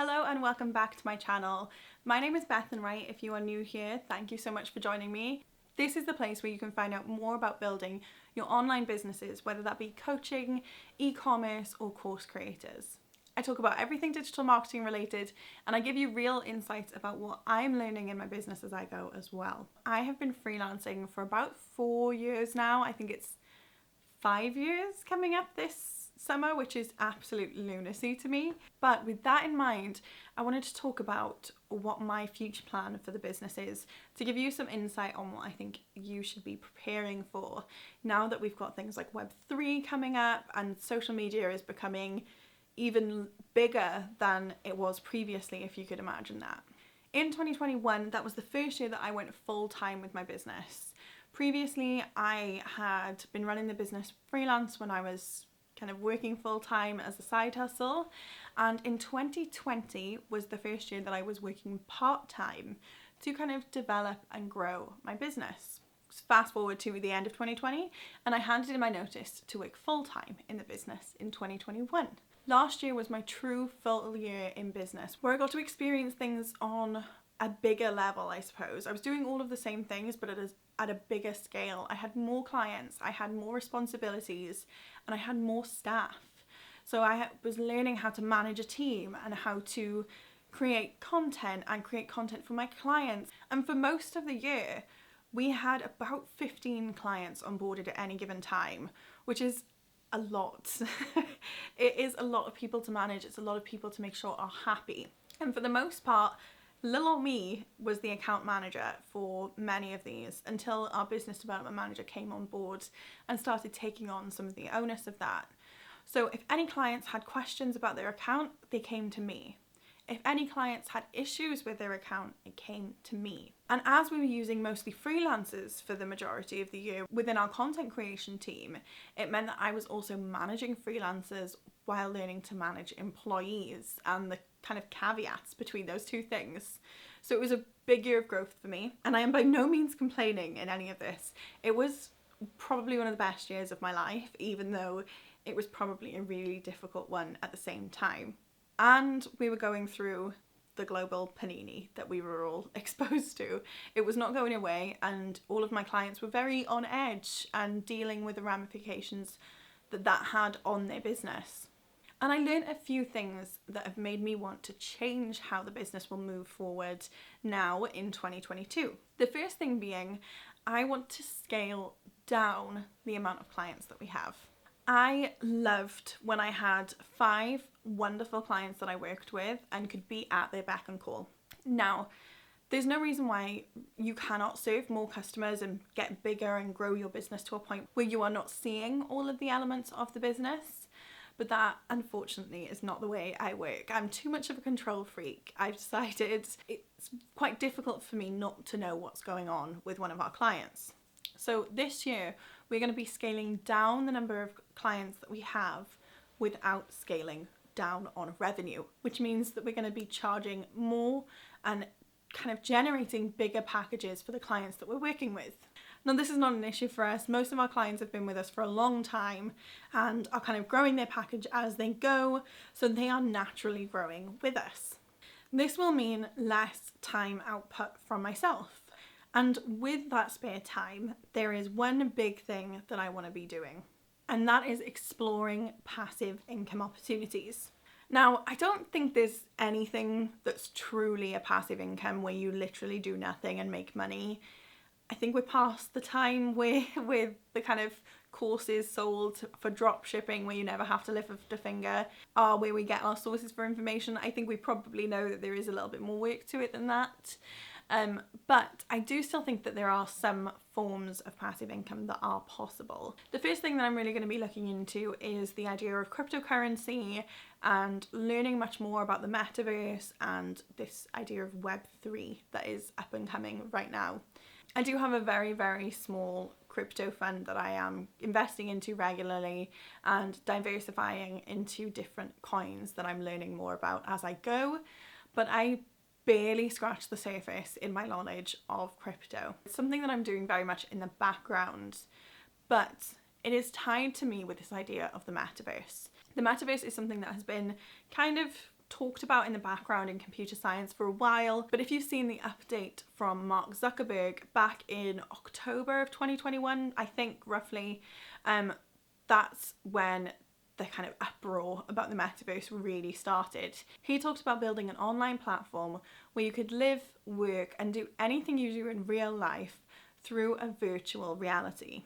Hello and welcome back to my channel. My name is Bethan, Wright. If you are new here, thank you so much for joining me. This is the place where you can find out more about building your online businesses, whether that be coaching, e-commerce or course creators. I talk about everything digital marketing related and I give you real insights about what I'm learning in my business as I go as well. I have been freelancing for about 4 years now. I think it's 5 years coming up this summer, which is absolute lunacy to me. But with that in mind, I wanted to talk about what my future plan for the business is, to give you some insight on what I think you should be preparing for now that we've got things like Web3 coming up and social media is becoming even bigger than it was previously, if you could imagine that. In 2021, that was the first year that I went full time with my business. Previously, I had been running the business freelance when I was kind of working full time as a side hustle, and in 2020 was the first year that I was working part time to kind of develop and grow my business. Fast forward to the end of 2020 and I handed in my notice to work full time in the business in 2021. Last year was my true full year in business, where I got to experience things on a bigger level, I suppose. I was doing all of the same things, but at a bigger scale. I had more clients, I had more responsibilities, and I had more staff. So I was learning how to manage a team and how to create content for my clients. And for most of the year, we had about 15 clients onboarded at any given time, which is a lot. It is a lot of people to manage. It's a lot of people to make sure are happy. And for the most part, little old me was the account manager for many of these until our business development manager came on board and started taking on some of the onus of that. So if any clients had questions about their account, they came to me. If any clients had issues with their account, it came to me. And as we were using mostly freelancers for the majority of the year within our content creation team, it meant that I was also managing freelancers while learning to manage employees and the kind of caveats between those two things. So it was a big year of growth for me, and I am by no means complaining in any of this. It was probably one of the best years of my life, even though it was probably a really difficult one at the same time. And we were going through the global panini that we were all exposed to. It was not going away, and all of my clients were very on edge and dealing with the ramifications that had on their business. And I learned a few things that have made me want to change how the business will move forward now in 2022. The first thing being, I want to scale down the amount of clients that we have. I loved when I had 5 wonderful clients that I worked with and could be at their beck and call. Now, there's no reason why you cannot serve more customers and get bigger and grow your business to a point where you are not seeing all of the elements of the business. But that, unfortunately, is not the way I work. I'm too much of a control freak. I've decided it's quite difficult for me not to know what's going on with one of our clients. So this year, we're going to be scaling down the number of clients that we have without scaling down on revenue, which means that we're going to be charging more and kind of generating bigger packages for the clients that we're working with. Now, this is not an issue for us. Most of our clients have been with us for a long time and are kind of growing their package as they go, so they are naturally growing with us. This will mean less time output from myself. And with that spare time, there is one big thing that I want to be doing, and that is exploring passive income opportunities. Now, I don't think there's anything that's truly a passive income where you literally do nothing and make money. I think we're past the time where with the kind of courses sold for drop shipping where you never have to lift a finger are where we get our sources for information. I think we probably know that there is a little bit more work to it than that. But I do still think that there are some forms of passive income that are possible. The first thing that I'm really going to be looking into is the idea of cryptocurrency and learning much more about the Metaverse and this idea of Web3 that is up and coming right now. I do have a very, very small crypto fund that I am investing into regularly and diversifying into different coins that I'm learning more about as I go, but I barely scratch the surface in my knowledge of crypto. It's something that I'm doing very much in the background, but it is tied to me with this idea of the Metaverse. The Metaverse is something that has been kind of talked about in the background in computer science for a while, but if you've seen the update from Mark Zuckerberg back in October of 2021, I think roughly, that's when the kind of uproar about the metaverse really started. He talked about building an online platform where you could live, work, and do anything you do in real life through a virtual reality.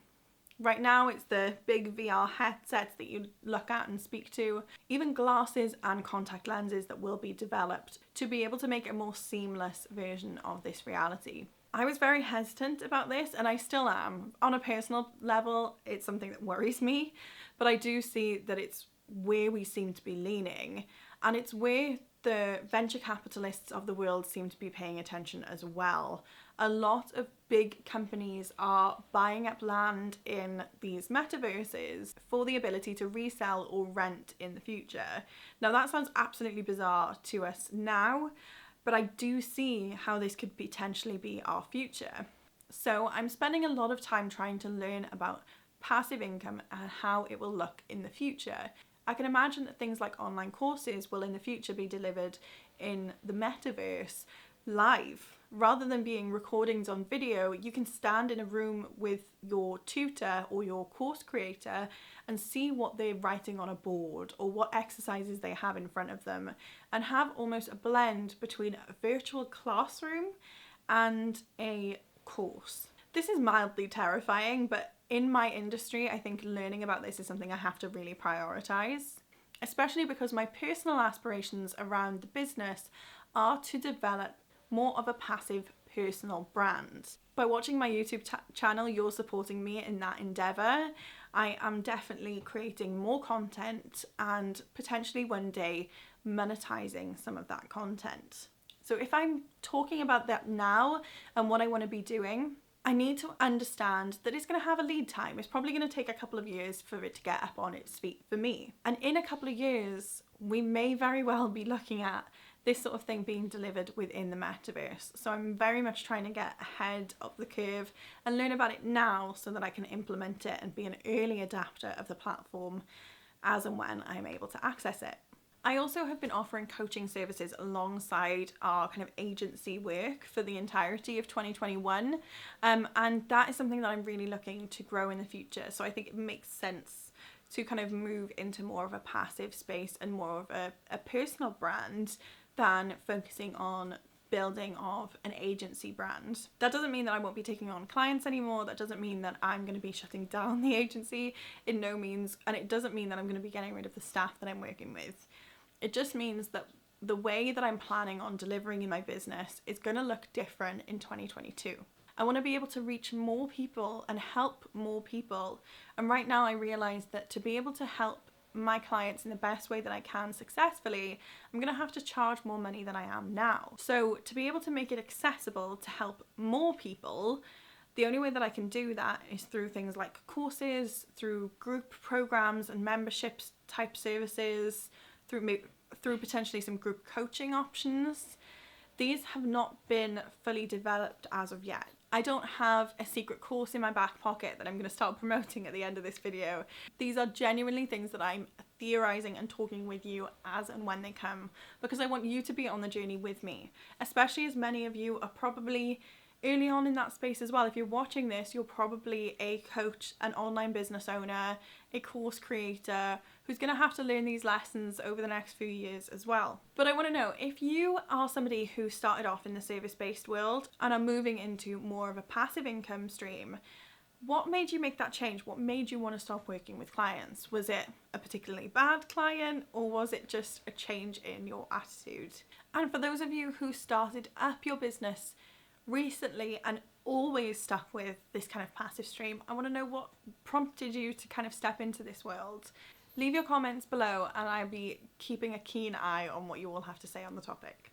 Right now it's the big VR headsets that you look at and speak to, even glasses and contact lenses that will be developed to be able to make a more seamless version of this reality. I was very hesitant about this, and I still am. On a personal level, it's something that worries me, but I do see that it's where we seem to be leaning, and it's where the venture capitalists of the world seem to be paying attention as well. A lot of big companies are buying up land in these metaverses for the ability to resell or rent in the future. Now that sounds absolutely bizarre to us now, but I do see how this could potentially be our future. So I'm spending a lot of time trying to learn about passive income and how it will look in the future. I can imagine that things like online courses will in the future be delivered in the metaverse live. Rather than being recordings on video, you can stand in a room with your tutor or your course creator and see what they're writing on a board or what exercises they have in front of them, and have almost a blend between a virtual classroom and a course. This is mildly terrifying, but in my industry, I think learning about this is something I have to really prioritize, especially because my personal aspirations around the business are to develop more of a passive personal brand. By watching my YouTube channel, you're supporting me in that endeavor. I am definitely creating more content and potentially one day monetizing some of that content. So if I'm talking about that now and what I want to be doing, I need to understand that it's going to have a lead time. It's probably going to take a couple of years for it to get up on its feet for me. And in a couple of years, we may very well be looking at this sort of thing being delivered within the metaverse. So I'm very much trying to get ahead of the curve and learn about it now so that I can implement it and be an early adapter of the platform as and when I'm able to access it. I also have been offering coaching services alongside our kind of agency work for the entirety of 2021. And that is something that I'm really looking to grow in the future. So I think it makes sense to kind of move into more of a passive space and more of a personal brand than focusing on building of an agency brand. That doesn't mean that I won't be taking on clients anymore. That doesn't mean that I'm going to be shutting down the agency, in no means. And it doesn't mean that I'm going to be getting rid of the staff that I'm working with. It just means that the way that I'm planning on delivering in my business is going to look different in 2022. I want to be able to reach more people and help more people. And right now I realize that to be able to help my clients in the best way that I can successfully, I'm going to have to charge more money than I am now. So to be able to make it accessible to help more people, the only way that I can do that is through things like courses, through group programs and memberships type services, through potentially some group coaching options. These have not been fully developed as of yet. I don't have a secret course in my back pocket that I'm going to start promoting at the end of this video. These are genuinely things that I'm theorizing and talking with you as and when they come, because I want you to be on the journey with me, especially as many of you are probably early on in that space as well. If you're watching this, you're probably a coach, an online business owner, a course creator who's going to have to learn these lessons over the next few years as well. But I want to know, if you are somebody who started off in the service-based world and are moving into more of a passive income stream, what made you make that change? What made you want to stop working with clients? Was it a particularly bad client, or was it just a change in your attitude? And for those of you who started up your business recently and always stuck with this kind of passive stream, I want to know what prompted you to kind of step into this world. Leave your comments below and I'll be keeping a keen eye on what you all have to say on the topic.